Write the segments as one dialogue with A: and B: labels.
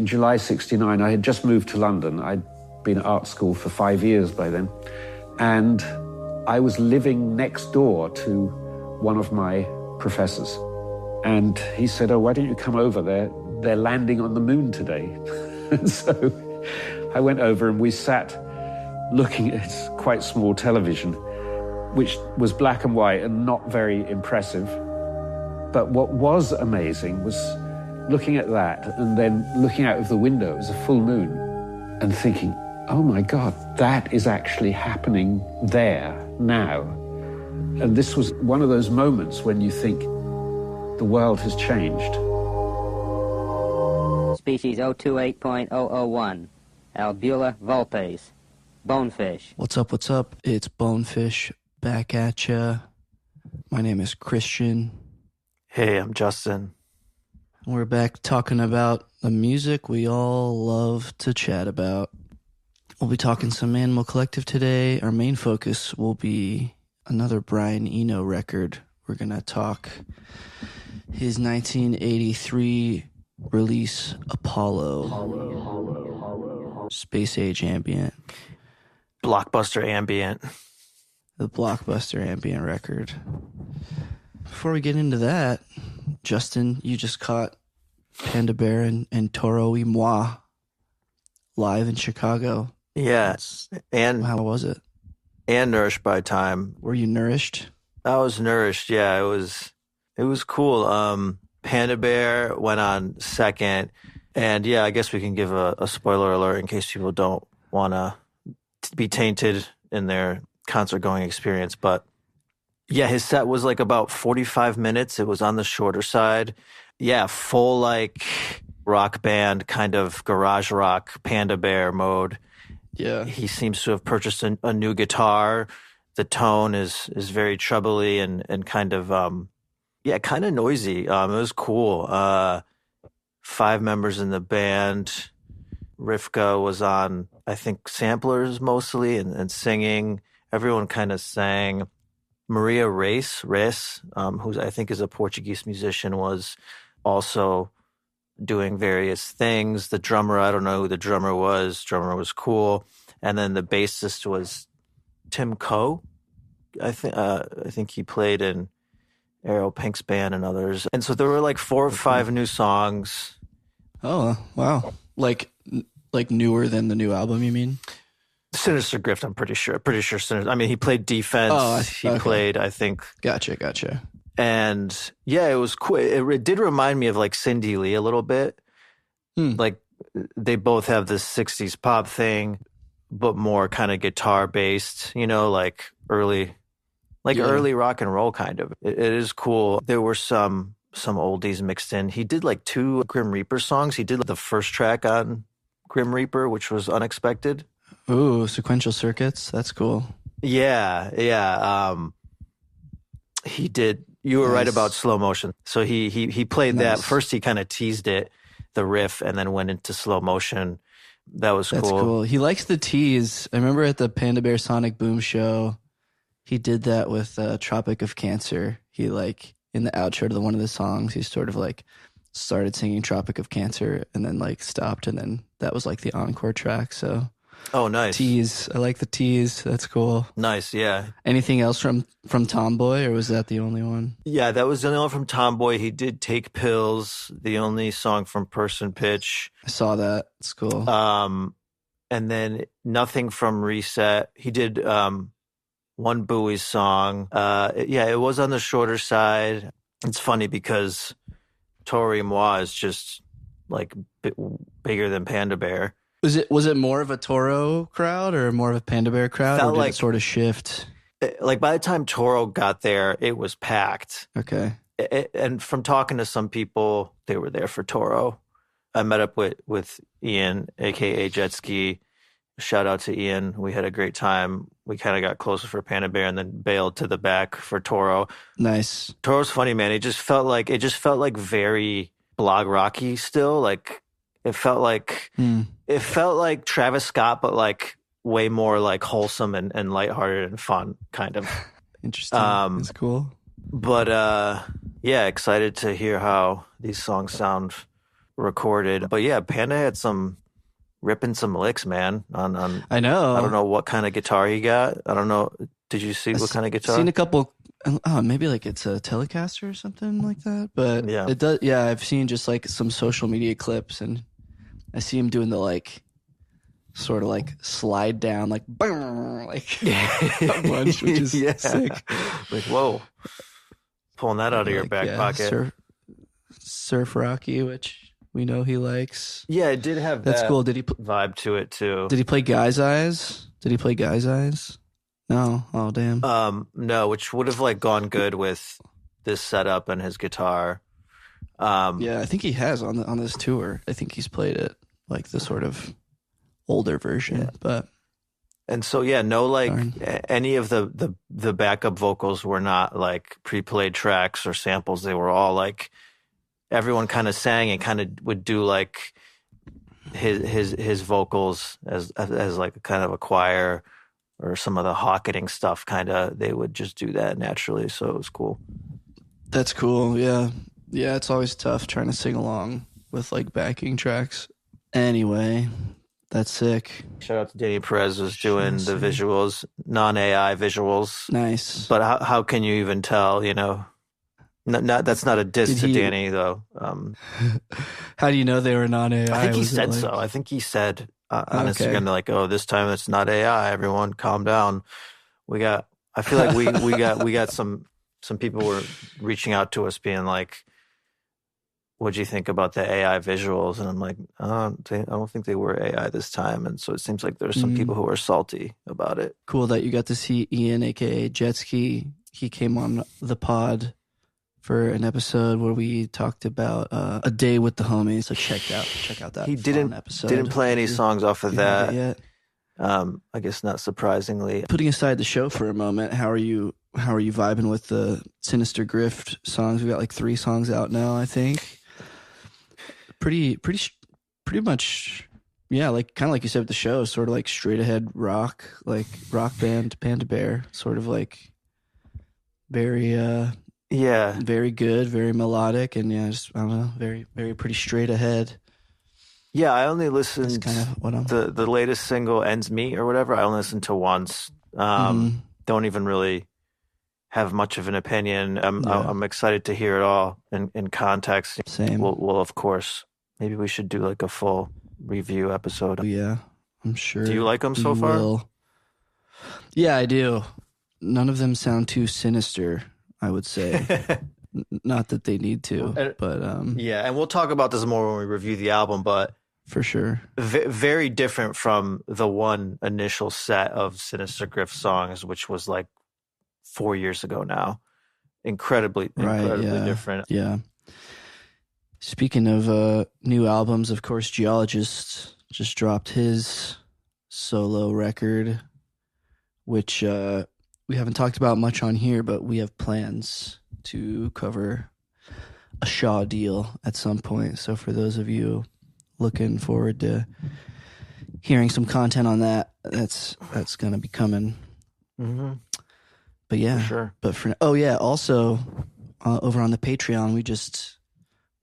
A: In July 69, I had just moved to London. I'd been at art school for 5 years by then. And I was living next door to one of my professors. And he said, oh, why don't you come over? They're landing on the moon today. And so I went over and we sat looking at quite small television, which was black and white and not very impressive. But what was amazing was looking at that and then looking out of the window, it was a full moon, and thinking, oh my God, that is actually happening there now. And this was one of those moments when you think the world has changed.
B: Species 028.001, Albula vulpes, bonefish.
C: What's up, what's up? It's Bonefish back at ya. My name is Christian.
D: Hey, I'm Justin.
C: We're back talking about the music we all love to chat about. We'll be talking some Animal Collective today. Our main focus will be another Brian Eno record. We're going to talk his 1983 release, Apollo. Space Age Ambient.
D: Blockbuster Ambient.
C: The Blockbuster Ambient record. Before we get into that, Justin, you just caught Panda Bear and Toro y Moi live in Chicago.
D: Yes. And
C: how was it?
D: And Nourished by Time.
C: Were you nourished?
D: I was nourished, yeah. It was cool. Panda Bear went on second. And yeah, I guess we can give a spoiler alert in case people don't want to be tainted in their concert going experience. But yeah, his set was like about 45 minutes. It was on the shorter side. Yeah, full like rock band kind of garage rock Panda Bear mode.
C: Yeah.
D: He seems to have purchased a new guitar. The tone is very trebly and kind of kind of noisy. It was cool. 5 members in the band. Rivka was on, I think, samplers mostly and singing. Everyone kind of sang. Maria Reis, who I think is a Portuguese musician, was also doing various things. The drummer, I don't know who the drummer was. Drummer was cool. And then the bassist was Tim Coe. I think he played in Aero Pink's band and others. And so there were like 4 or 5 new songs.
C: Oh, wow. Like newer than the new album, you mean?
D: Sinister Grift, I'm pretty sure. Sinister. I mean, he played Defense. He played, I think.
C: Gotcha.
D: And yeah, it was cool. It did remind me of like Cindy Lee a little bit. Like they both have this 60s pop thing, but more kind of guitar based, like early rock and roll kind of. It is cool. There were some oldies mixed in. He did like 2 Grim Reaper songs. He did the first track on Grim Reaper, which was unexpected.
C: Ooh, sequential circuits. That's cool.
D: Yeah. He did. You were right about slow motion. So he played that. First he kind of teased it, the riff, and then went into slow motion. That's cool. He
C: likes the tease. I remember at the Panda Bear Sonic Boom show, he did that with Tropic of Cancer. He in the outro to one of the songs, he sort of started singing Tropic of Cancer and then stopped, and then that was the encore track. So.
D: Oh, nice.
C: Tease. I like the tease. That's cool.
D: Nice, yeah.
C: Anything else from Tomboy, or was that the only one?
D: Yeah, that was the only one from Tomboy. He did Take Pills, the only song from Person Pitch.
C: I saw that. It's cool.
D: And then nothing from Reset. He did one Bowie song. It was on the shorter side. It's funny because Toro y Moi is just bigger than Panda Bear.
C: Was it more of a Toro crowd or more of a Panda Bear crowd, or did it sort of shift?
D: By the time Toro got there, it was packed.
C: Okay.
D: And from talking to some people, they were there for Toro. I met up with Ian, a.k.a. Jet Ski. Shout out to Ian. We had a great time. We kind of got closer for Panda Bear and then bailed to the back for Toro.
C: Nice.
D: Toro's funny, man. It just felt like very blog rocky still. It felt like Travis Scott, but way more wholesome and lighthearted and fun, kind of.
C: Interesting. That's cool.
D: But excited to hear how these songs sound recorded. But yeah, Panda had some ripping some licks, man. On
C: I know.
D: I don't know what kind of guitar he got. I don't know. Did you see what kind of guitar?
C: I've seen a couple. Oh, maybe like it's a Telecaster or something like that. But
D: Yeah.
C: it does. Yeah, I've seen just like some social media clips, and I see him doing the like sort of like slide down, like boom, like a bunch, which is sick.
D: Like whoa, pulling that out of your back pocket.
C: Surf Rocky, which we know he likes.
D: Yeah, it did have
C: that's
D: that
C: cool. Did he
D: vibe to it too?
C: Did he play Guy's Eyes? No. Oh damn.
D: No, which would have like gone good with this setup and his guitar.
C: Yeah, I think he has on this tour. I think he's played it like the sort of older version, but.
D: And so no, like any of the backup vocals were not like pre-played tracks or samples. They were all like everyone kind of sang and kind of would do like his vocals as like a kind of a choir, or some of the Hawkening stuff. Kind of they would just do that naturally. So it was cool.
C: That's cool. Yeah. It's always tough trying to sing along with like backing tracks. Anyway. That's sick.
D: Shout out to Danny Perez who's doing the visuals, non-AI visuals.
C: Nice.
D: But how can you even tell, you know? That's not a diss to Danny, though.
C: How do you know they were non-AI?
D: I think he said so. I think he said on Instagram, like, oh, this time it's not AI. Everyone calm down. I feel like we got some people were reaching out to us being like, what'd you think about the AI visuals? And I'm like, I don't think they were AI this time. And so it seems like there's some people who are salty about it.
C: Cool that you got to see Ian, aka Jetski. He came on the pod for an episode where we talked about a day with the homies. So check out that. He
D: didn't play any songs off of that
C: yet.
D: I guess not surprisingly.
C: Putting aside the show for a moment, how are you vibing with the Sinister Grift songs? We got like 3 songs out now, I think. Pretty much, yeah. Like kind of like you said with the show, sort of like straight ahead rock, like rock band Panda Bear, sort of like very very good, very melodic, and just I don't know, very very pretty straight ahead.
D: Yeah, I only listened.
C: That's kind of what I'm.
D: The latest single, "Ends Meet" or whatever. I only listened to once. Don't even really have much of an opinion. I'm excited to hear it all in context.
C: Same.
D: We'll of course. Maybe we should do like a full review episode.
C: Yeah, I'm sure.
D: Do you like them so far?
C: Yeah, I do. None of them sound too sinister, I would say. Not that they need to, but
D: yeah, and we'll talk about this more when we review the album, but
C: for sure.
D: Very different from the one initial set of Sinister Grift songs, which was like 4 years ago now. Incredibly different.
C: Yeah. Speaking of new albums, of course, Geologist just dropped his solo record, which we haven't talked about much on here, but we have plans to cover a Shaw deal at some point. So for those of you looking forward to hearing some content on that, that's going to be coming.
D: Mm-hmm.
C: But yeah,
D: for sure.
C: But also over on the Patreon,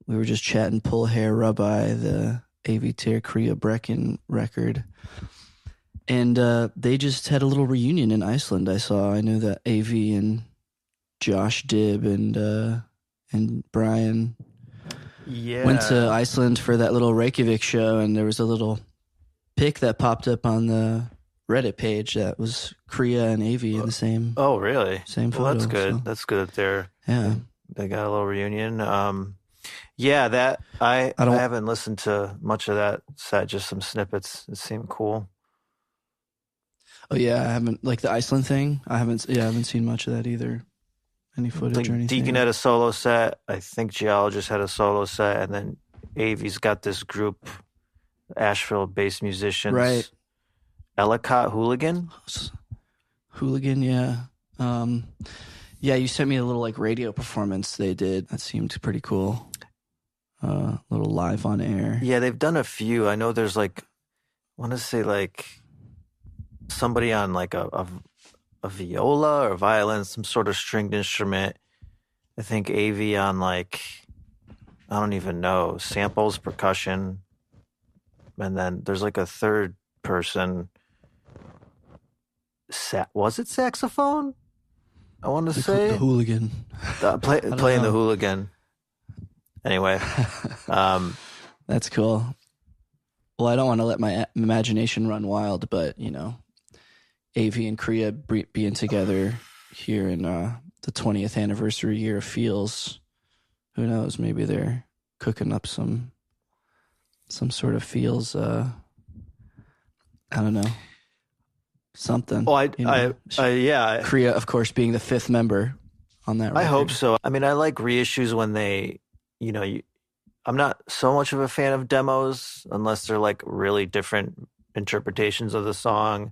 C: we were just chatting Pull Hair Rabbi, the Avitir Kriya Brecken record. And they just had a little reunion in Iceland. I knew that AV and Josh Dibb and Brian went to Iceland for that little Reykjavik show, and there was a little pic that popped up on the Reddit page that was Kriya and AV in the same.
D: Oh, really?
C: Same photo.
D: Well, that's good.
C: So.
D: That's good that they got a little reunion. Yeah, that I haven't listened to much of that set, just some snippets. It seemed cool.
C: Oh yeah, I haven't like the Iceland thing. I haven't seen much of that either. Any footage or anything?
D: Deacon had a solo set. I think Geologist had a solo set, and then Avi's got this group, Asheville-based musicians,
C: right?
D: Ellicott Hooligan.
C: Hooligan, yeah. Yeah, you sent me a little like radio performance they did. That seemed pretty cool. Little live on air.
D: Yeah, they've done a few. I know there's like, I want to say like somebody on like a viola or violin, some sort of stringed instrument. I think AV on like, I don't even know, samples, percussion, and then there's like a third person. Was it saxophone? I want to say
C: the hooligan.
D: Playing the hooligan. Anyway,
C: that's cool. Well, I don't want to let my imagination run wild, but you know, AV and Korea being together here in the 20th anniversary year of Feels. Who knows? Maybe they're cooking up some sort of Feels. I don't know. Something.
D: Well,
C: yeah. Korea, of course, being the 5th member on that record.
D: I hope so. I mean, I like reissues when they, you know, I'm not so much of a fan of demos unless they're like really different interpretations of the song.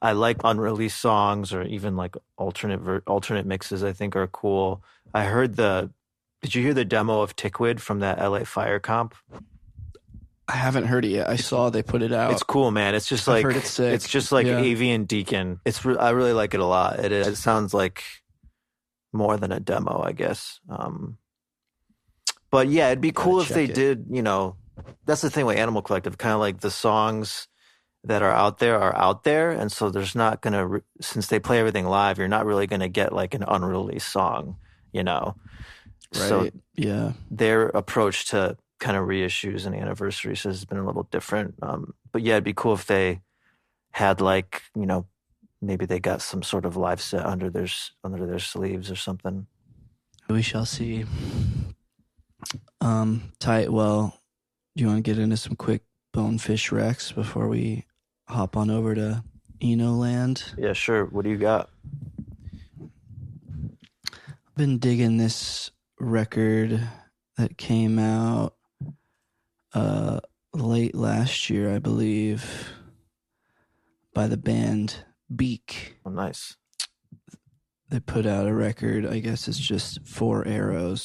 D: I like unreleased songs or even like alternate mixes. I think are cool. I heard did you hear the demo of Tickwid from that LA Fire comp?
C: I haven't heard it yet. I saw they put it out.
D: It's cool, man. It's just like it's just like AV and Deacon. I really like it a lot. It sounds like more than a demo, I guess. But yeah, it'd be cool if they did. You know, that's the thing with Animal Collective. Kind of like the songs that are out there, and so there's not gonna since they play everything live, you're not really gonna get like an unreleased song. You know,
C: right?
D: So
C: yeah,
D: their approach to kind of reissues and anniversaries has been a little different. But yeah, it'd be cool if they had like, you know, maybe they got some sort of live set under their sleeves or something.
C: We shall see. Tight. Well, do you want to get into some quick Bonefish Recs before we hop on over to Eno land?
D: Yeah, sure. What do you got?
C: I've been digging this record that came out late last year, I believe, by the band Beak.
D: Oh, nice.
C: They put out a record, I guess it's just 4 arrow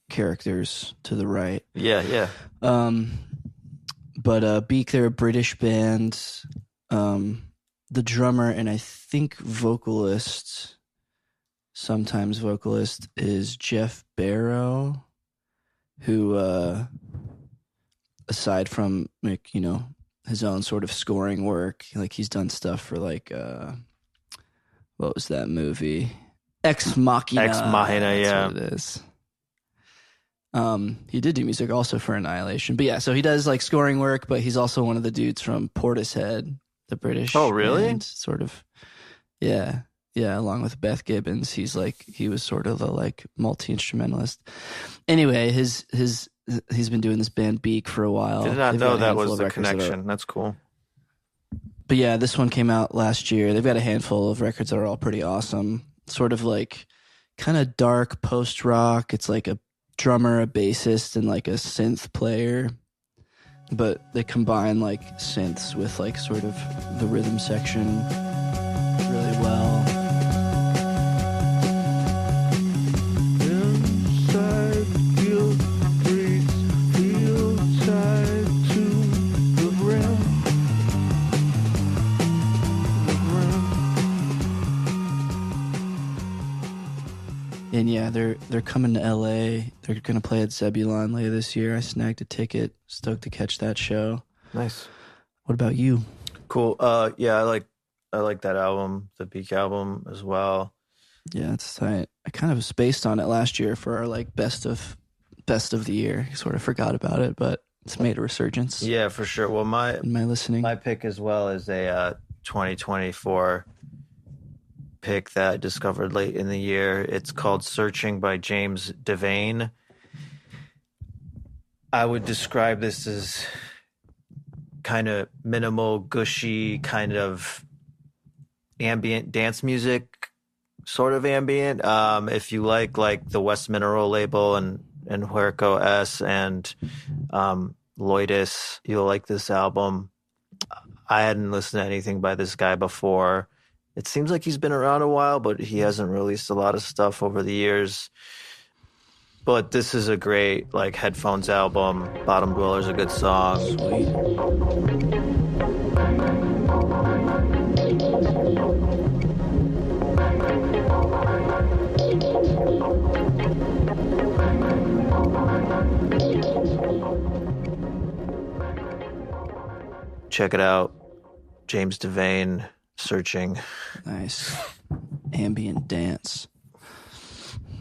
C: characters to the right.
D: Yeah.
C: But Beak, they're a British band. The drummer and I think sometimes vocalist is Jeff Barrow, who aside from like, you know, his own sort of scoring work, like he's done stuff for like what was that movie? Ex Machina.
D: Yeah.
C: What it is. He did do music also for Annihilation. But yeah, so he does like scoring work, but he's also one of the dudes from Portishead, the British.
D: Oh, really?
C: Band, sort of. Yeah. Yeah, along with Beth Gibbons, he was sort of a like multi-instrumentalist. Anyway, he's been doing this band Beak for a while.
D: Did not know that was the connection. That's cool.
C: But yeah, this one came out last year. They've got a handful of records that are all pretty awesome. Sort of like kind of dark post-rock. It's like a drummer, a bassist, and like a synth player. But they combine like synths with like sort of the rhythm section really well. And yeah, they're coming to LA. They're going to play at Zebulon later this year. I snagged a ticket. Stoked to catch that show.
D: Nice.
C: What about you?
D: Cool. Yeah, I like that album, the Beak album as well.
C: Yeah, it's tight. I kind of spaced on it last year for our like best of the year. Sort of forgot about it, but it's made a resurgence.
D: Yeah, for sure. Well, my
C: listening.
D: My pick as well is a 2024 pick that I discovered late in the year. It's called Searching by James Devane. I would describe this as kind of minimal, gushy, kind of ambient dance music, sort of ambient. If you like the West Mineral label and Huerco S and Loitus, you'll like this album. I hadn't listened to anything by this guy before. It seems like he's been around a while, but he hasn't released a lot of stuff over the years. But this is a great like headphones album. Bottom Dweller's a good song.
C: Sweet.
D: Check it out. James Devane, Searching.
C: Nice. Ambient dance.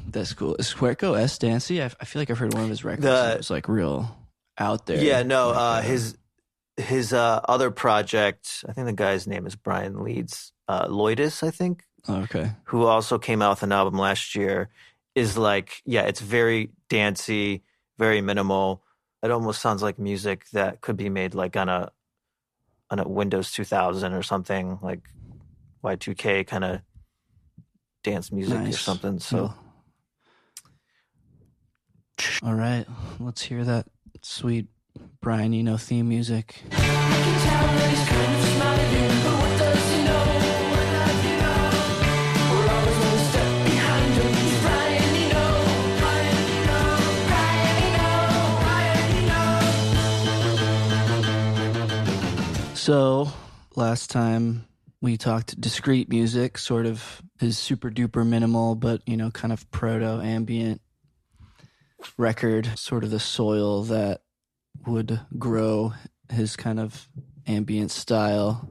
C: That's cool. Is Huerco S dancey? I feel like I've heard one of his records that was like real out there.
D: Yeah, no,
C: like,
D: his other project, I think the guy's name is Brian Leeds, Loidus, I think.
C: Okay.
D: Who also came out with an album last year, is like, yeah, it's very dancey, very minimal. It almost sounds like music that could be made like on a Windows 2000 or something, like Y2K kind of dance music or something. So,
C: all right, let's hear that sweet Brian Eno theme music. So, last time we talked discrete music, sort of his super duper minimal, but, you know, kind of proto ambient record, sort of the soil that would grow his kind of ambient style.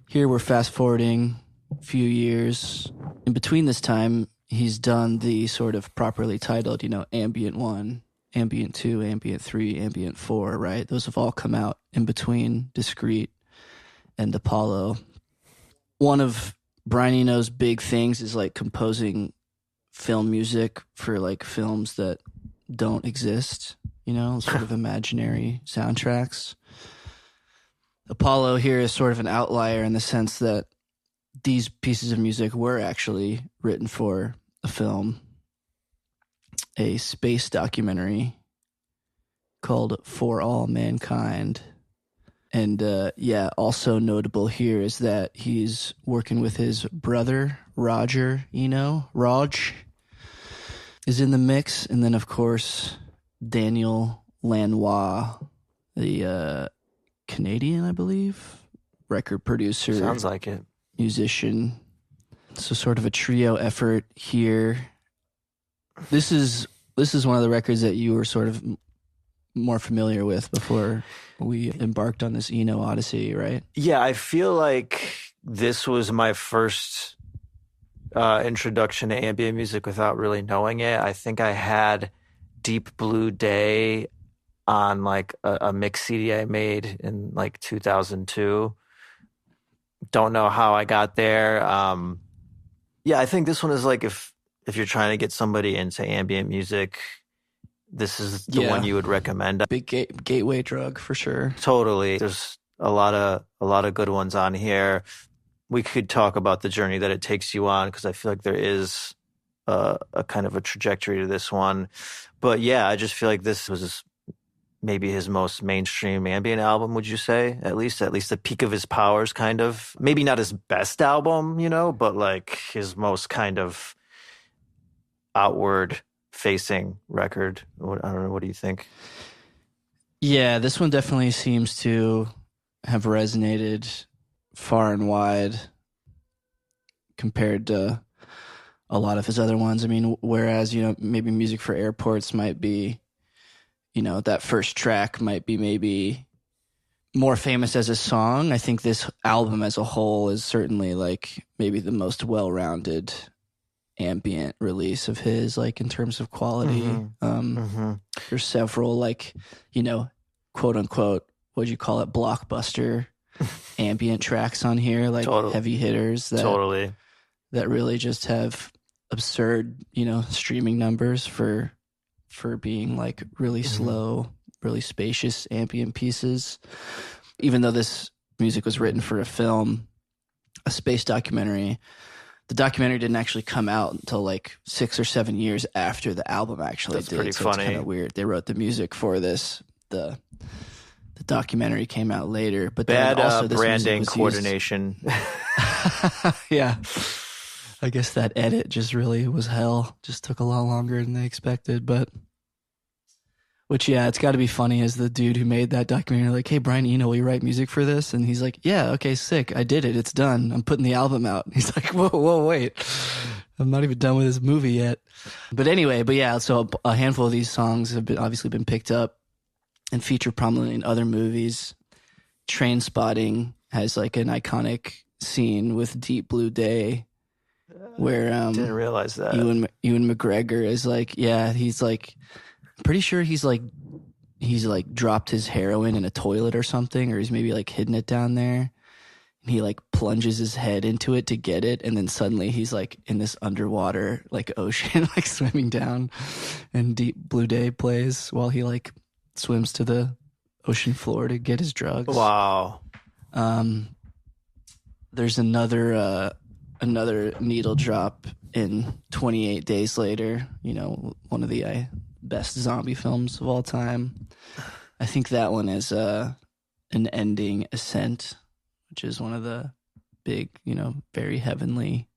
C: Here we're fast forwarding a few years. In between this time, he's done the sort of properly titled, you know, Ambient 1, Ambient 2, Ambient 3, Ambient 4, right? Those have all come out in between Discrete and Apollo. One of Brian Eno's big things is like composing film music for like films that don't exist, you know, sort of imaginary soundtracks. Apollo here is sort of an outlier in the sense that these pieces of music were actually written for a film, a space documentary called For All Mankind. And also notable here is that he's working with his brother, Roger Eno. Raj is in the mix. And then, of course, Daniel Lanois, the Canadian, I believe, record producer.
D: Sounds like it.
C: Musician. So sort of a trio effort here. This is one of the records that you were sort of more familiar with before we embarked on this Eno Odyssey, right?
D: Yeah, I feel like this was my first introduction to ambient music without really knowing it. I think I had Deep Blue Day on like a mix CD I made in like 2002. Don't know how I got there. Yeah, I think this one is like if you're trying to get somebody into ambient music, this is the one you would recommend.
C: Big gateway drug for sure.
D: Totally. There's a lot of good ones on here. We could talk about the journey that it takes you on because I feel like there is a kind of a trajectory to this one. But yeah, I just feel like this was maybe his most mainstream ambient album, would you say? At least the peak of his powers, kind of. Maybe not his best album, you know, but like his most kind of outward facing record. I don't know. What do you think?
C: Yeah, this one definitely seems to have resonated far and wide compared to a lot of his other ones. I mean, whereas, you know, maybe Music for Airports might be, you know, that first track might be maybe more famous as a song. I think this album as a whole is certainly like maybe the most well-rounded ambient release of his, like in terms of quality. There's several like, you know, quote unquote, what'd you call it, blockbuster ambient tracks on here, like heavy hitters that really just have absurd, you know, streaming numbers for being like really slow, really spacious ambient pieces. Even though this music was written for a film, a space documentary, the documentary didn't actually come out until like 6 or 7 years after the album actually did.
D: That's pretty
C: so
D: funny.
C: It's kind of weird. They wrote the music for this. The documentary came out later. But
D: bad
C: then also this
D: branding coordination.
C: Yeah. I guess that edit just really was hell. Just took a lot longer than they expected. Which, yeah, it's got to be funny as the dude who made that documentary, like, hey, Brian Eno, will you write music for this? And he's like, yeah, okay, sick. I did it. It's done. I'm putting the album out. And he's like, whoa, wait. I'm not even done with this movie yet. But anyway, so a handful of these songs have obviously been picked up and featured prominently in other movies. Train Spotting has like an iconic scene with Deep Blue Day where
D: Didn't realize that.
C: Ewan McGregor is like, yeah, he's like, I'm pretty sure he's like dropped his heroin in a toilet or something, or he's maybe like hidden it down there. And he like plunges his head into it to get it, and then suddenly he's like in this underwater like ocean, like swimming down, and Deep Blue Day plays while he like swims to the ocean floor to get his drugs.
D: Wow.
C: There's another needle drop in 28 Days Later, you know, one of the best zombie films of all time. I think that one is an ending ascent, which is one of the big, you know, very heavenly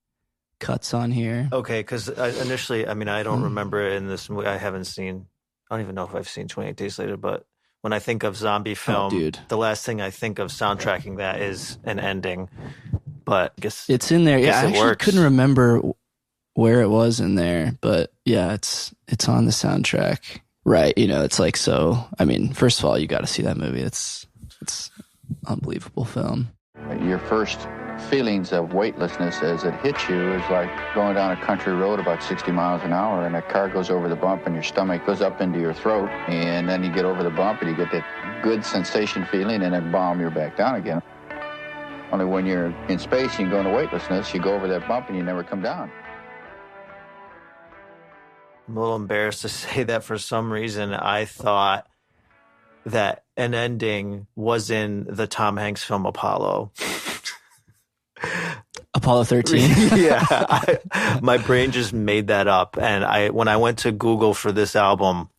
C: cuts on here.
D: Okay, because initially, I mean, I don't remember it in this movie. I don't even know if I've seen 28 Days Later, but when I think of zombie film, the last thing I think of soundtracking that is an ending. But I guess
C: it's in there. Yeah, I actually
D: works.
C: couldn't remember where it was in there, but yeah, it's on the soundtrack. Right, you know, it's like, so, I mean, first of all, you got to see that movie. It's unbelievable film.
E: Your first feelings of weightlessness as it hits you is like going down a country road about 60 miles an hour, and a car goes over the bump and your stomach goes up into your throat, and then you get over the bump and you get that good sensation feeling, and then bomb, you're back down again. Only when you're in space, you go into weightlessness, you go over that bump and you never come down.
D: I'm a little embarrassed to say that for some reason I thought that an ending was in the Tom Hanks film Apollo.
C: Apollo 13.
D: Yeah, my brain just made that up. And when I went to Google for this album,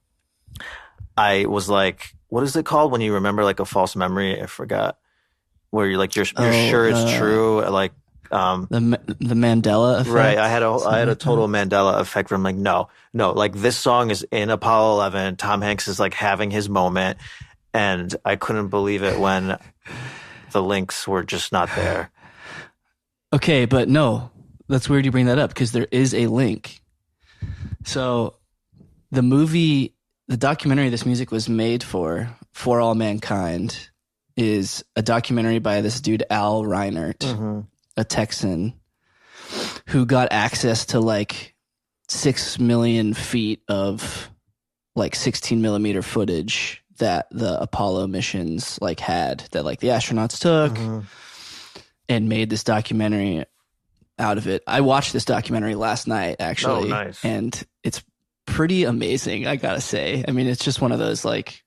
D: I was like, what is it called when you remember like a false memory? I forgot. Where you're like, you're sure it's true. Like,
C: the Mandela effect.
D: Right. I had a total Mandela effect where I'm like, no, like this song is in Apollo 11. Tom Hanks is like having his moment. And I couldn't believe it when the links were just not there.
C: Okay, but no, that's weird you bring that up because there is a link. So the documentary this music was made For All Mankind, is a documentary by this dude, Al Reinert, a Texan, who got access to like 6 million feet of like 16 millimeter footage that the Apollo missions like had, that like the astronauts took, and made this documentary out of it. I watched this documentary last night, actually.
D: Oh, nice.
C: And it's pretty amazing, I gotta say. I mean, it's just one of those like,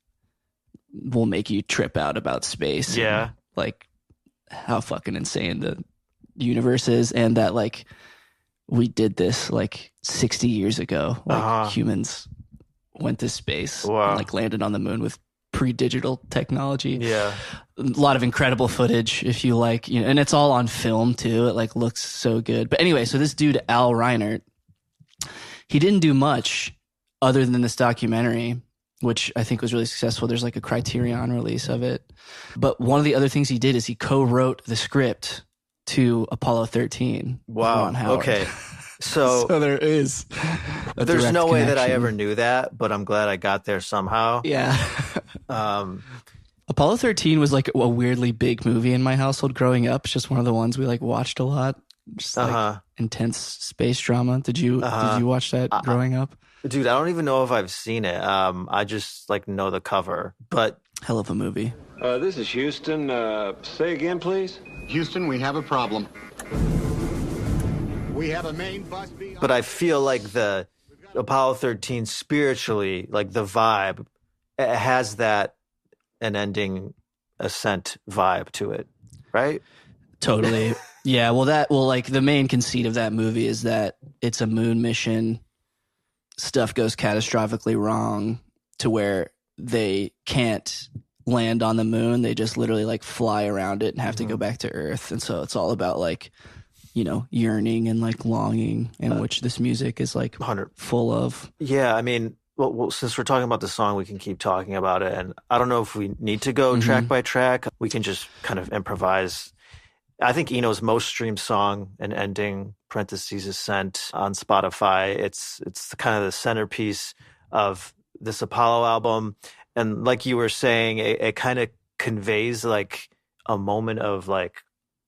C: will make you trip out about space.
D: Yeah.
C: And, like how fucking insane the universe is, and that like we did this like 60 years ago. Like humans went to space and like landed on the moon with pre-digital technology.
D: Yeah.
C: A lot of incredible footage, if you like, you know, and it's all on film too. It like looks so good. But anyway, so this dude, Al Reinert, he didn't do much other than this documentary, which I think was really successful. There's like a Criterion release of it. But one of the other things he did is he co-wrote the script to Apollo 13.
D: Wow.
C: Ron Howard.
D: Okay. So
C: there is.
D: There's no way that I ever knew that, but I'm glad I got there somehow.
C: Yeah. Apollo 13 was like a weirdly big movie in my household growing up. It's just one of the ones we like watched a lot. Just like intense space drama. Did you watch that growing up?
D: Dude, I don't even know if I've seen it. I just like know the cover, but
C: hell of a movie.
F: This is Houston. Say again, please.
G: Houston, we have a problem. We have a main bus being...
D: But I feel like the Apollo 13 spiritually, like the vibe, it has that an ending ascent vibe to it, right?
C: Totally. Yeah, like the main conceit of that movie is that it's a moon mission. Stuff goes catastrophically wrong to where they can't land on the moon. They just literally like fly around it and have to go back to Earth. And so it's all about like, you know, yearning and like longing, in which this music is like
D: 100
C: full of.
D: Yeah, I mean, well, since we're talking about the song, we can keep talking about it. And I don't know if we need to go track by track. We can just kind of improvise. I think Eno's most streamed song and ending, parentheses, Ascent, on Spotify. It's kind of the centerpiece of this Apollo album. And like you were saying, it kind of conveys like a moment of like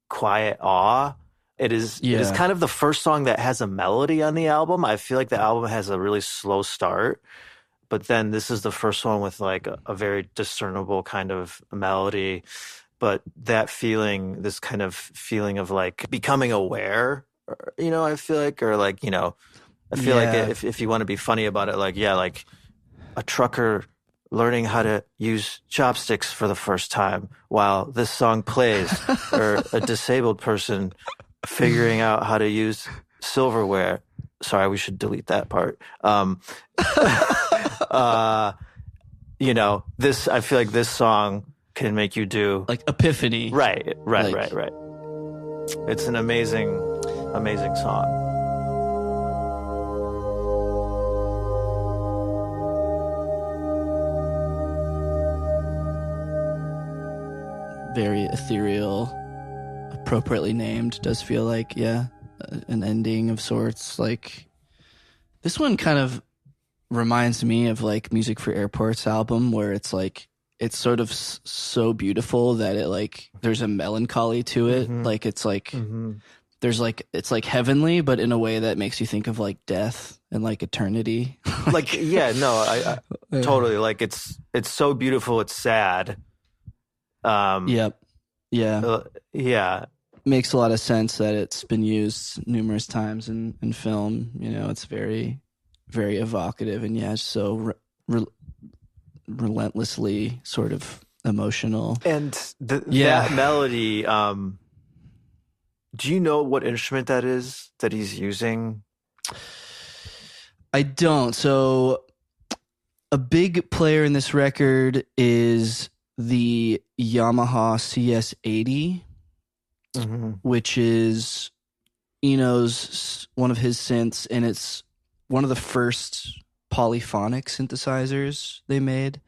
D: quiet awe. It is kind of the first song that has a melody on the album. I feel like the album has a really slow start, but then this is the first one with like a very discernible kind of melody. But that feeling, this kind of feeling of like becoming aware, you know, I feel like, or like, you know, I feel like if you want to be funny about it, like, yeah, like a trucker learning how to use chopsticks for the first time while this song plays, or a disabled person figuring out how to use silverware. Sorry, we should delete that part. You know, this, I feel like this song can make you do
C: like epiphany.
D: Right. It's an amazing song.
C: Very ethereal, appropriately named. Does feel like, an ending of sorts. Like, this one kind of reminds me of like Music for Airports album, where it's like, it's sort of so beautiful that it like, there's a melancholy to it.
D: Mm-hmm.
C: Like, it's like, there's like, it's like heavenly, but in a way that makes you think of like death and like eternity.
D: Like, yeah, no, I totally, like, it's so beautiful, it's sad.
C: Yep. Yeah.
D: Yeah.
C: Makes a lot of sense that it's been used numerous times in film. You know, it's very, very evocative, and so relentlessly sort of emotional.
D: And that melody, do you know what instrument that is that he's using?
C: I don't. So a big player in this record is the Yamaha CS80, which is Eno's, one of his synths, and it's one of the first polyphonic synthesizers they made,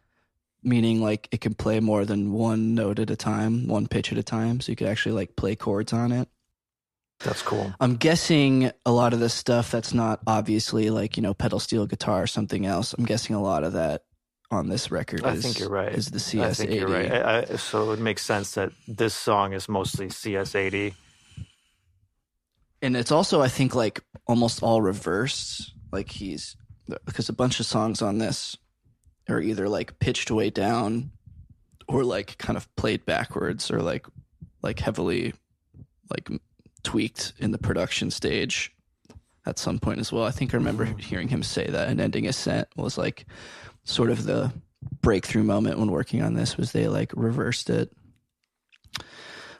C: meaning like it can play more than one note at a time, one pitch at a time, so you could actually like play chords on it.
D: That's cool.
C: I'm guessing a lot of the stuff that's not obviously like, you know, pedal steel guitar or something else, I'm guessing a lot of that on this record
D: I think you're right.
C: Is the CS80.
D: I think you're right. So it makes sense that this song is mostly CS80.
C: And it's also, I think, like almost all reversed. Like because a bunch of songs on this are either like pitched way down or like kind of played backwards, or like heavily like tweaked in the production stage at some point as well. I think I remember hearing him say that, and ending a set was like sort of the breakthrough moment when working on this, was they like reversed it.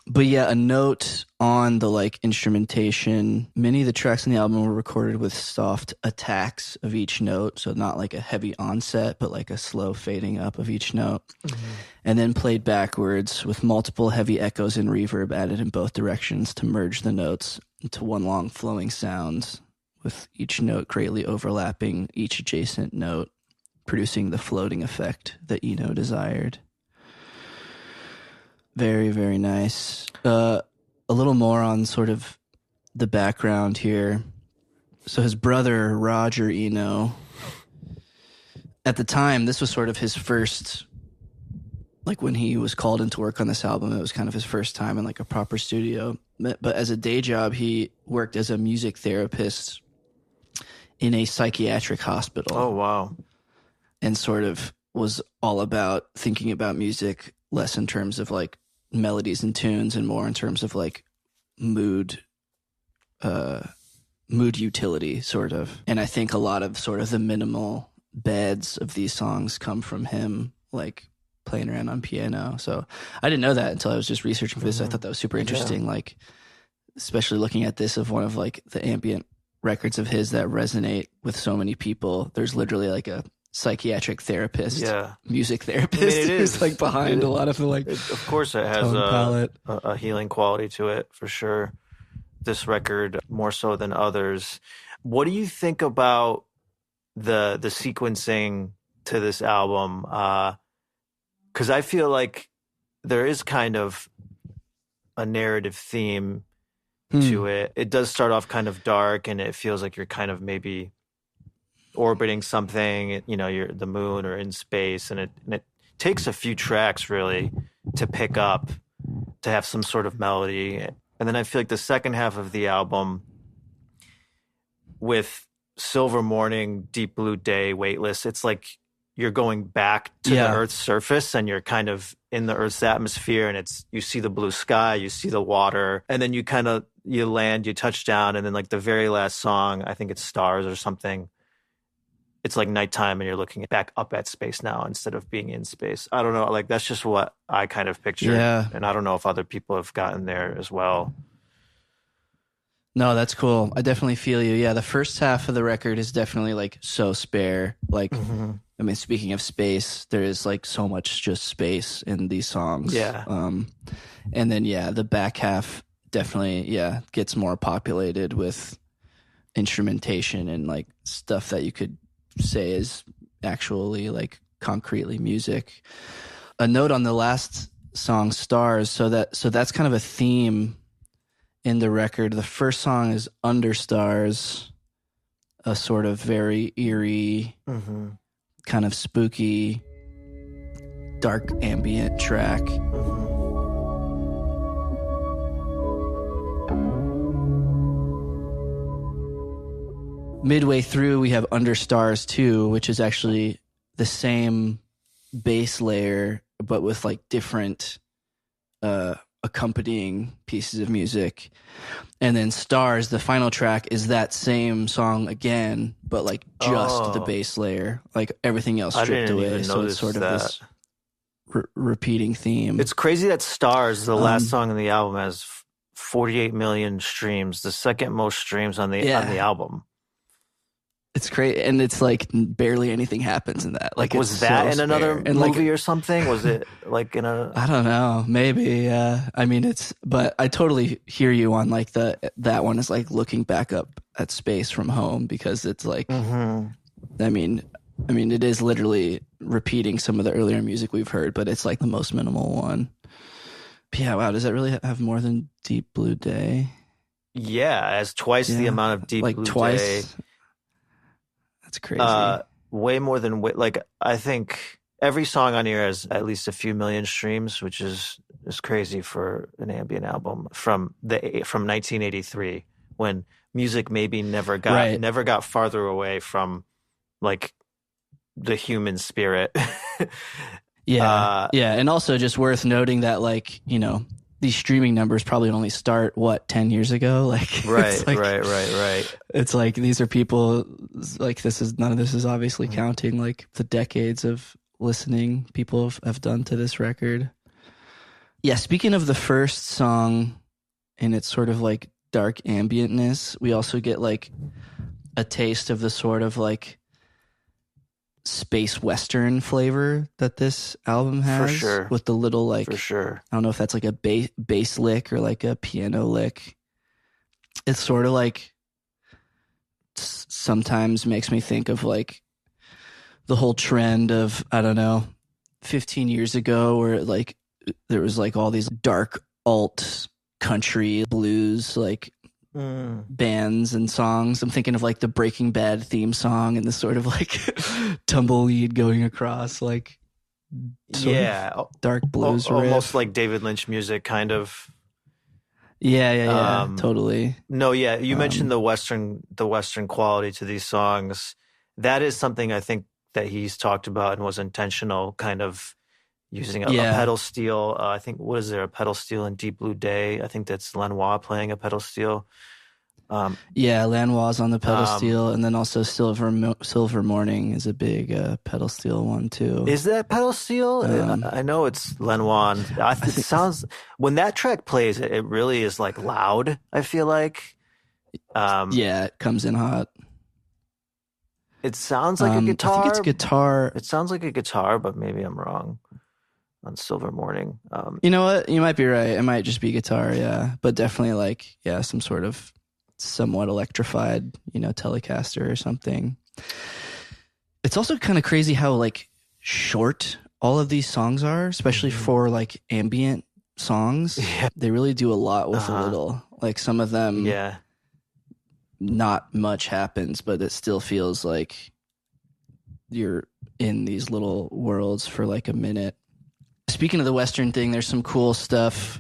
C: But yeah, a note on the like instrumentation, many of the tracks on the album were recorded with soft attacks of each note, so not like a heavy onset, but like a slow fading up of each note, and then played backwards with multiple heavy echoes and reverb added in both directions to merge the notes into one long flowing sound, with each note greatly overlapping each adjacent note, producing the floating effect that Eno desired. Very, very nice. A little more on sort of the background here. So his brother, Roger Eno, at the time, this was sort of his first, like when he was called into work on this album, it was kind of his first time in like a proper studio. But as a day job, he worked as a music therapist in a psychiatric hospital.
D: Oh, wow.
C: And sort of was all about thinking about music less in terms of like melodies and tunes and more in terms of like mood utility, sort of. And I think a lot of sort of the minimal beds of these songs come from him like playing around on piano. So I didn't know that until I was just researching for this. I thought that was super interesting. Like, especially looking at this of one of like the ambient records of his that resonate with so many people. There's literally like a psychiatric therapist, music therapist,
D: I mean,
C: who's like behind a lot of the like.
D: Of course, it has a healing quality to it for sure. This record more so than others. What do you think about the sequencing to this album? Because I feel like there is kind of a narrative theme to it. It does start off kind of dark, and it feels like you're kind of maybe orbiting something, you know, you're the moon or in space, and it takes a few tracks really to pick up, to have some sort of melody. And then I feel like the second half of the album with Silver Morning, Deep Blue Day, Weightless, it's like you're going back to the Earth's surface and you're kind of in the Earth's atmosphere, and you see the blue sky, you see the water, and then you land, you touch down, and then like the very last song, I think it's Stars or something, it's like nighttime and you're looking back up at space now instead of being in space. I don't know, like that's just what I kind of pictured.
C: Yeah.
D: And I don't know if other people have gotten there as well.
C: No, that's cool. I definitely feel you. Yeah, the first half of the record is definitely like so spare. Like, I mean, speaking of space, there is like so much just space in these songs.
D: Yeah.
C: And then, the back half definitely, gets more populated with instrumentation and like stuff that you could say is actually like concretely music. A note on the last song, Stars. So that's kind of a theme in the record. The first song is Under Stars, a sort of very eerie, kind of spooky, dark ambient track. Midway through, we have Under Stars 2, which is actually the same bass layer, but with like different accompanying pieces of music. And then Stars, the final track, is that same song again, but like just the bass layer, like everything else stripped away. So it's sort of this repeating theme.
D: It's crazy that Stars, the last song on the album, has 48 million streams, the second most streams on the album.
C: It's great, and it's like barely anything happens in that. Like,
D: was that in another movie or something? Was it like in a?
C: I don't know, maybe. I mean, but I totally hear you on like that one is like looking back up at space from home, because it's like, I mean, it is literally repeating some of the earlier music we've heard, but it's like the most minimal one. But yeah, wow, does that really have more than Deep Blue Day?
D: Yeah, it has twice the amount of Deep Blue Day.
C: That's crazy.
D: Way more than like I think every song on here has at least a few million streams, which is crazy for an ambient album from 1983, when music maybe never got farther away from like the human spirit.
C: And also just worth noting that, like, you know, these streaming numbers probably only start 10 years ago. Like,
D: right.
C: It's like, these are people like, none of this is obviously counting like the decades of listening people have done to this record. Yeah. Speaking of the first song and its sort of like dark ambientness, we also get like a taste of the sort of like space western flavor that this album has,
D: for sure,
C: with the little like,
D: for sure,
C: I don't know if that's like a bass lick or like a piano lick. It's sort of like sometimes makes me think of like the whole trend of, I don't know, 15 years ago, where like there was like all these dark alt country blues like bands and songs. I'm thinking of like the Breaking Bad theme song and this sort of like tumbleweed going across like dark blues riff.
D: Almost like David Lynch music, kind of.
C: Totally.
D: No, you mentioned the western quality to these songs. That is something I think that he's talked about and was intentional, kind of using a pedal steel. I think, what is there, a pedal steel in Deep Blue Day? I think that's Lanois playing a pedal steel.
C: Lanois on the pedal steel, and then also Silver Morning is a big pedal steel one too.
D: Is that pedal steel? I know it's Lanois. It sounds, when that track plays, it really is like loud, I feel like.
C: It comes in hot.
D: It sounds like a guitar.
C: I think it's guitar.
D: It sounds like a guitar, but maybe I'm wrong on Silver Morning.
C: You know what? You might be right. It might just be guitar, but definitely like, some sort of somewhat electrified, Telecaster or something. It's also kind of crazy how like short all of these songs are, especially for like ambient songs. Yeah. They really do a lot with a little. Like some of them, not much happens, but it still feels like you're in these little worlds for like a minute. speaking of the Western thing, there's some cool stuff.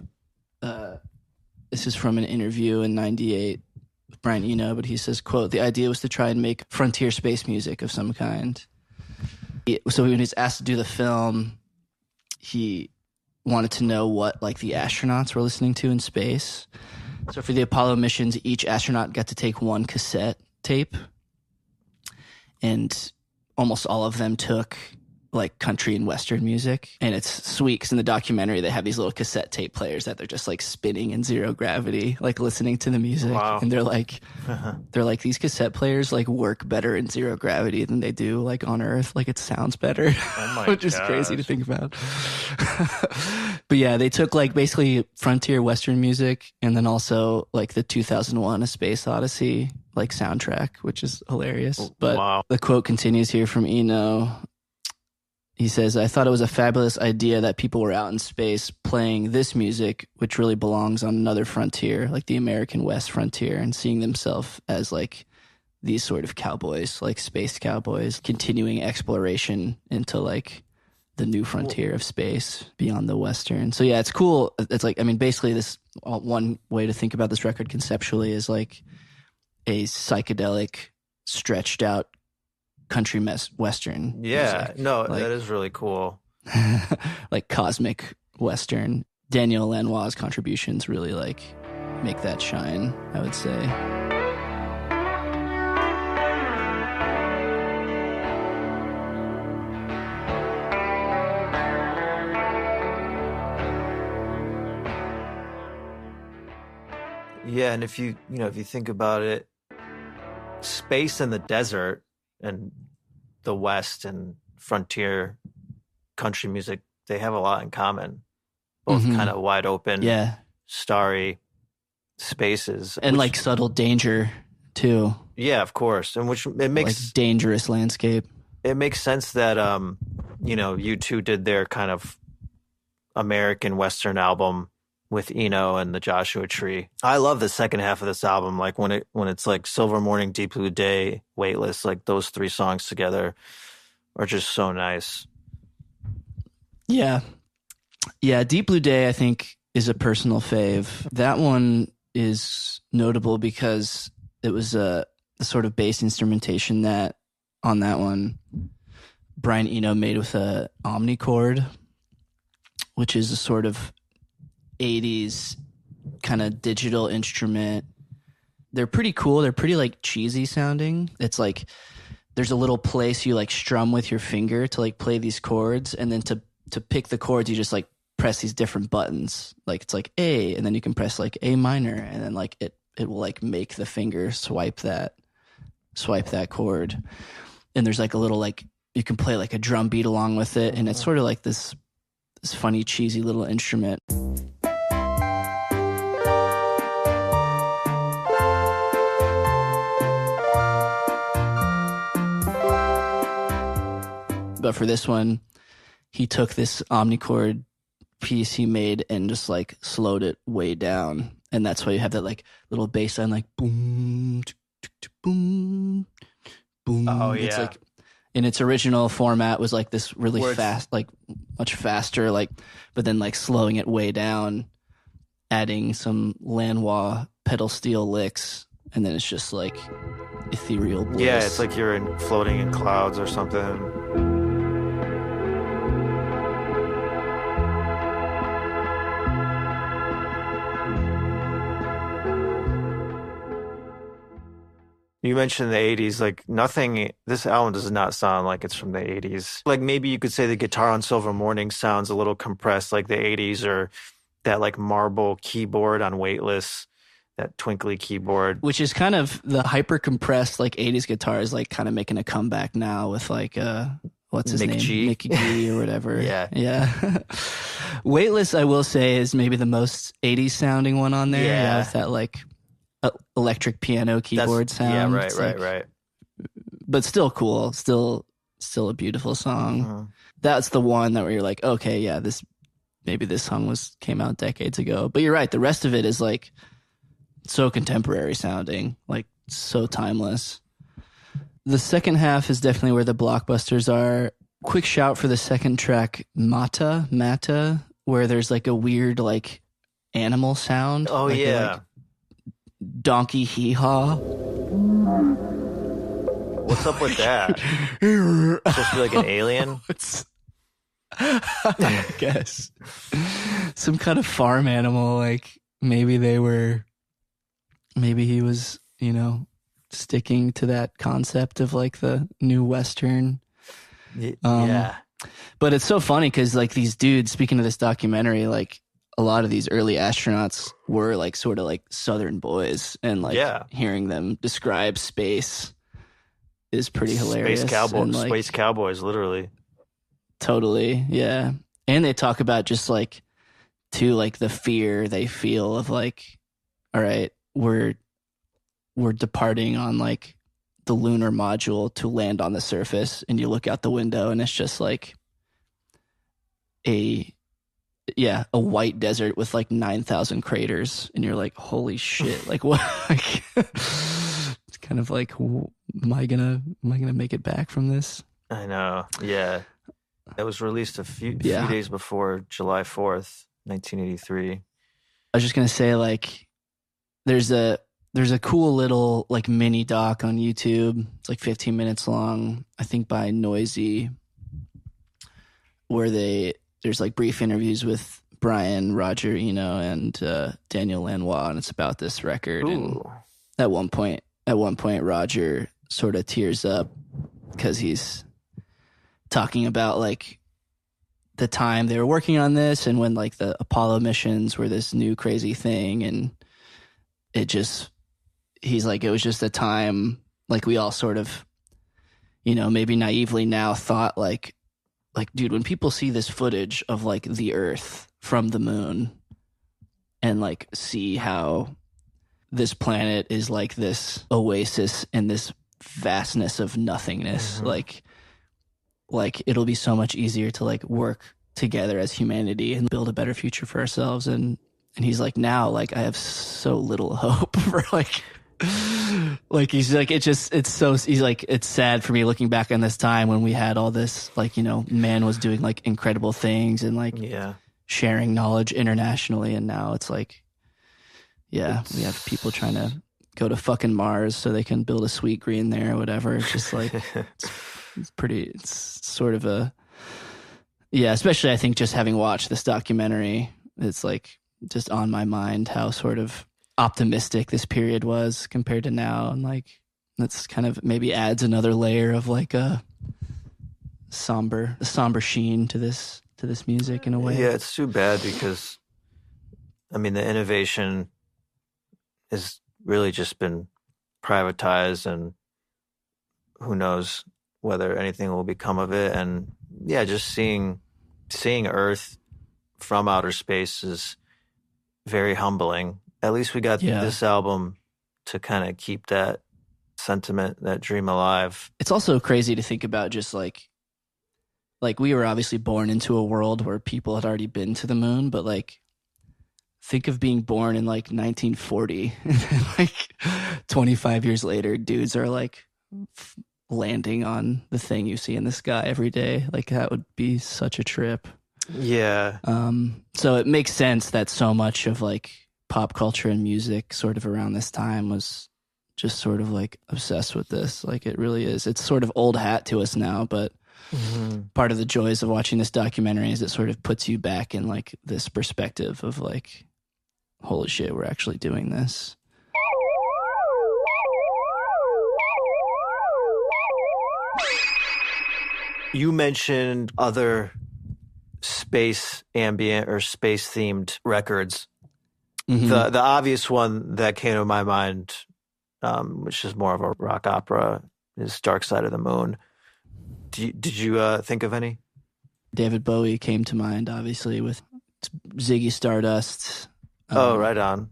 C: This is from an interview in 98 with Brian Eno, but he says, quote, "The idea was to try and make frontier space music of some kind." So when he was asked to do the film, he wanted to know what like the astronauts were listening to in space. So for the Apollo missions, each astronaut got to take one cassette tape, and almost all of them took like country and Western music. And it's sweet because in the documentary, they have these little cassette tape players that they're just like spinning in zero gravity, like listening to the music.
D: Wow.
C: And they're like, these cassette players like work better in zero gravity than they do like on Earth. Like it sounds better, which is crazy to think about. But yeah, they took like basically frontier Western music and then also like the 2001 A Space Odyssey like soundtrack, which is hilarious. But the quote continues here from Eno. He says, "I thought it was a fabulous idea that people were out in space playing this music, which really belongs on another frontier, like the American West frontier, and seeing themselves as like these sort of cowboys, like space cowboys, continuing exploration into like the new frontier of space beyond the Western." So yeah, it's cool. It's like, I mean, basically this one way to think about this record conceptually is like a psychedelic, stretched out country Western.
D: Yeah,
C: music.
D: no,
C: like,
D: that is really cool.
C: like cosmic Western. Daniel Lanois' contributions really like make that shine, I would say.
D: Yeah, and if you think about it, space and the desert and the West and frontier country music, they have a lot in common. Both kind of wide open, starry spaces.
C: And like subtle danger too.
D: Yeah, of course. And which it makes
C: like dangerous landscape.
D: It makes sense that U2 did their kind of American Western album with Eno and the Joshua Tree. I love the second half of this album, like when it's like Silver Morning, Deep Blue Day, Weightless, like those three songs together are just so nice.
C: Yeah. Yeah, Deep Blue Day, I think, is a personal fave. That one is notable because it was a sort of bass instrumentation that on that one Brian Eno made with a omnichord, which is a sort of 80s kind of digital instrument. They're pretty cool. They're pretty like cheesy sounding. It's like there's a little place you like strum with your finger to like play these chords, and then to pick the chords you just like press these different buttons. Like it's like A, and then you can press like A minor, and then like it will like make the finger swipe that chord. And there's like a little like you can play like a drum beat along with it, and it's sort of like this funny cheesy little instrument. But for this one, he took this omnichord piece he made and just like slowed it way down. And that's why you have that like little bass line, like boom, boom, boom.
D: Oh, yeah.
C: It's like in its original format was like this really fast, like much faster, like, but then like slowing it way down, adding some Lanois pedal steel licks. And then it's just like ethereal bliss.
D: Yeah, it's like you're floating in clouds or something. You mentioned the 80s, like this album does not sound like it's from the 80s. Like maybe you could say the guitar on Silver Morning sounds a little compressed like the 80s, or that like marble keyboard on Weightless, that twinkly keyboard. Which
C: is kind of the hyper compressed like 80s guitar is like kind of making a comeback now with like, what's his name? Mickey G or whatever. Yeah. Weightless, I will say, is maybe the most 80s sounding one on there. Yeah. With that like electric piano keyboard sound.
D: Yeah, right.
C: But still cool. Still a beautiful song. Uh-huh. That's the one that where you're like, okay, yeah, maybe this song came out decades ago. But you're right. The rest of it is like so contemporary sounding, like so timeless. The second half is definitely where the blockbusters are. quick shout for the second track, Mata, where there's like a weird like animal sound.
D: Oh,
C: like
D: yeah.
C: Donkey hee-haw.
D: What's up with that? It's supposed to be like an alien?
C: I guess. Some kind of farm animal, like maybe he was, sticking to that concept of like the new Western.
D: Yeah.
C: But it's so funny because like these dudes, speaking of this documentary, like a lot of these early astronauts were like sort of like Southern boys, and like hearing them describe space is pretty hilarious.
D: Space cowboys, literally.
C: Totally, yeah. And they talk about just like, too, like the fear they feel of like, all right, we're departing on like the lunar module to land on the surface, and you look out the window and it's just like a white desert with like 9,000 craters, and you're like, holy shit, like what? Like, it's kind of like, am I gonna make it back from this?
D: I know, yeah. That was released a few days before July 4th, 1983.
C: I was just gonna say, like, there's a cool little like mini doc on YouTube. It's like 15 minutes long, I think, by Noisy, where there's like brief interviews with Brian, Roger Eno, and Daniel Lanois, and it's about this record.
D: Ooh.
C: And at one point, Roger sort of tears up because he's talking about like the time they were working on this, and when like the Apollo missions were this new crazy thing, and he's like, it was just a time like we all sort of, maybe naively now thought like, dude, when people see this footage of like the Earth from the moon and like see how this planet is like this oasis in this vastness of nothingness, like it'll be so much easier to like work together as humanity and build a better future for ourselves. And he's like, now, like, I have so little hope for like he's like, he's like, it's sad for me looking back on this time when we had all this, like, man was doing like incredible things and like sharing knowledge internationally. And now it's like, we have people trying to go to fucking Mars so they can build a sweet green there or whatever. It's just like, it's sort of especially I think just having watched this documentary, it's like just on my mind how sort of optimistic this period was compared to now. And like, that's kind of maybe adds another layer of like a somber sheen to this music in a way.
D: Yeah, it's too bad because, I mean, the innovation has really just been privatized, and who knows whether anything will become of it. And yeah, just seeing Earth from outer space is very humbling. At least we got this album to kind of keep that sentiment, that dream alive.
C: It's also crazy to think about just like we were obviously born into a world where people had already been to the moon, but like think of being born in like 1940 and like 25 years later, dudes are like landing on the thing you see in the sky every day. Like that would be such a trip.
D: Yeah.
C: So it makes sense that so much of like pop culture and music sort of around this time was just sort of like obsessed with this. Like it really is. It's sort of old hat to us now, but part of the joys of watching this documentary is it sort of puts you back in like this perspective of like, holy shit, we're actually doing this.
D: You mentioned other space ambient or space themed records. The obvious one that came to my mind, which is more of a rock opera, is Dark Side of the Moon. Did you think of any?
C: David Bowie came to mind, obviously, with Ziggy Stardust.
D: Right on.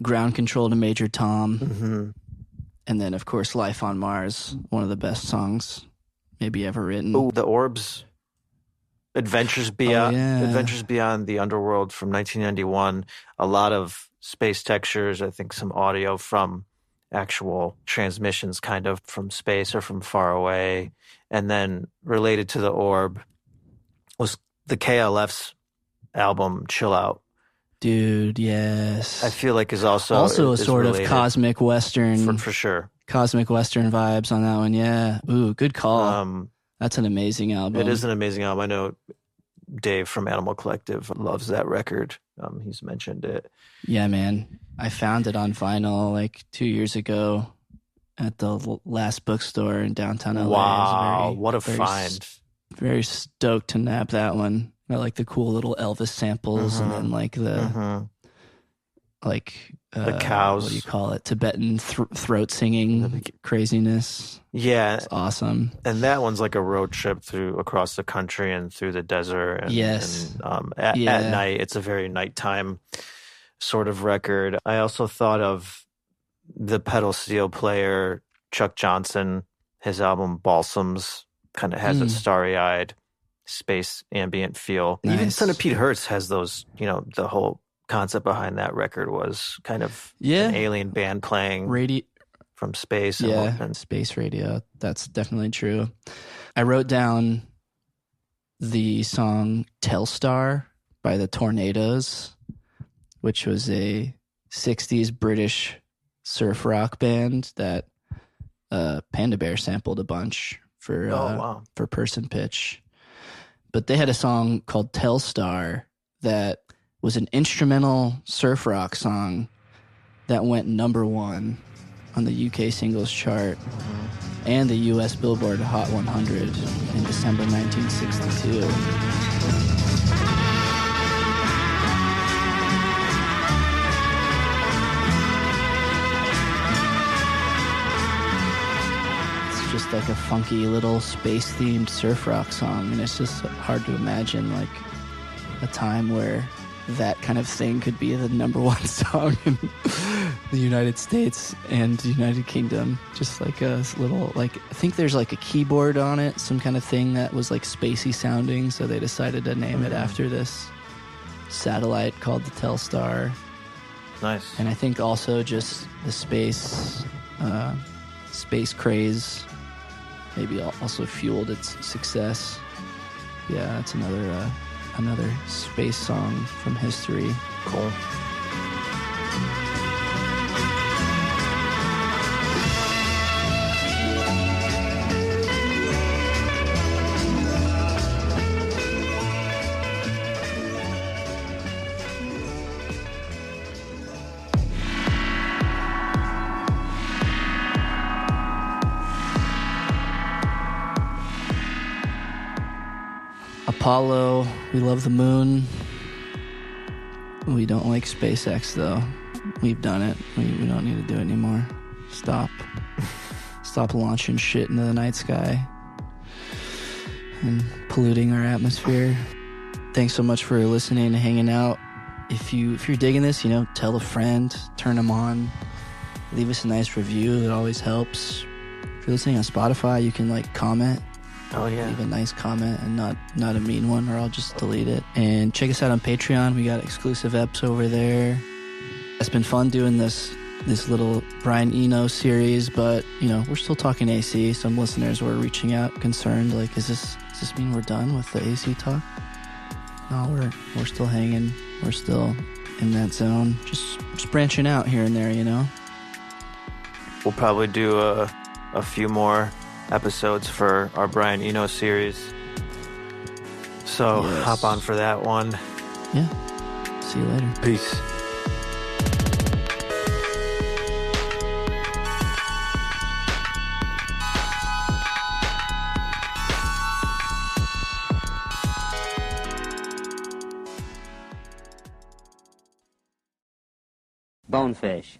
C: Ground Control to Major Tom. And then, of course, Life on Mars, one of the best songs maybe ever written.
D: Oh, The Orbs. Adventures Beyond the Underworld from 1991. A lot of space textures. I think some audio from actual transmissions kind of from space or from far away. And then related to the orb was the KLF's album Chill Out.
C: Dude, yes.
D: I feel like is also
C: a sort
D: related.
C: Of cosmic western.
D: For sure.
C: Cosmic western vibes on that one, yeah. Ooh, good call. That's an amazing album.
D: It is an amazing album. I know Dave from Animal Collective loves that record. He's mentioned it.
C: Yeah, man. I found it on vinyl like 2 years ago at the last bookstore in downtown LA.
D: Wow, what a find.
C: Very stoked to nab that one. I like the cool little Elvis samples and then like the
D: the cows.
C: What do you call it? Tibetan throat singing craziness.
D: Yeah.
C: It's awesome.
D: And that one's like a road trip across the country and through the desert. And,
C: yes.
D: And, at night, it's a very nighttime sort of record. I also thought of the pedal steel player, Chuck Johnson. His album Balsams kind of has a starry-eyed space ambient feel.
C: Nice.
D: Even Centipede Hurts has those, the whole concept behind that record was kind of an alien band playing from space.
C: And space radio. That's definitely true. I wrote down the song Telstar by the Tornadoes, which was a 60s British surf rock band that Panda Bear sampled a bunch for Person Pitch. But they had a song called Telstar that was an instrumental surf rock song that went #1 on the UK singles chart and the US Billboard Hot 100 in December 1962. Just like a funky little space-themed surf rock song, and it's just hard to imagine like a time where that kind of thing could be the #1 song in the United States and the United Kingdom. Just like a little, like, I think there's like a keyboard on it, some kind of thing that was like spacey sounding, so they decided to name it after this satellite called the Telstar.
D: Nice.
C: And I think also just the space craze maybe also fueled its success. Yeah, that's another space song from history.
D: Cool.
C: Apollo, we love the moon. We don't like SpaceX, though. We've done it. We don't need to do it anymore. Stop launching shit into the night sky and polluting our atmosphere. Thanks so much for listening and hanging out. If you're digging this, tell a friend, turn them on, leave us a nice review. It always helps. If you're listening on Spotify, you can comment.
D: Oh, yeah.
C: Leave a nice comment and not a mean one, or I'll just delete it. And check us out on Patreon. We got exclusive eps over there. It's been fun doing this little Brian Eno series, but, we're still talking AC. Some listeners were reaching out concerned, like, does this mean we're done with the AC talk? No, we're still hanging. We're still in that zone. Just branching out here and there,
D: We'll probably do a few more episodes for our Brian Eno series. So
C: yes.
D: Hop on for that one.
C: Yeah. See you later.
D: Peace.
B: Bonefish.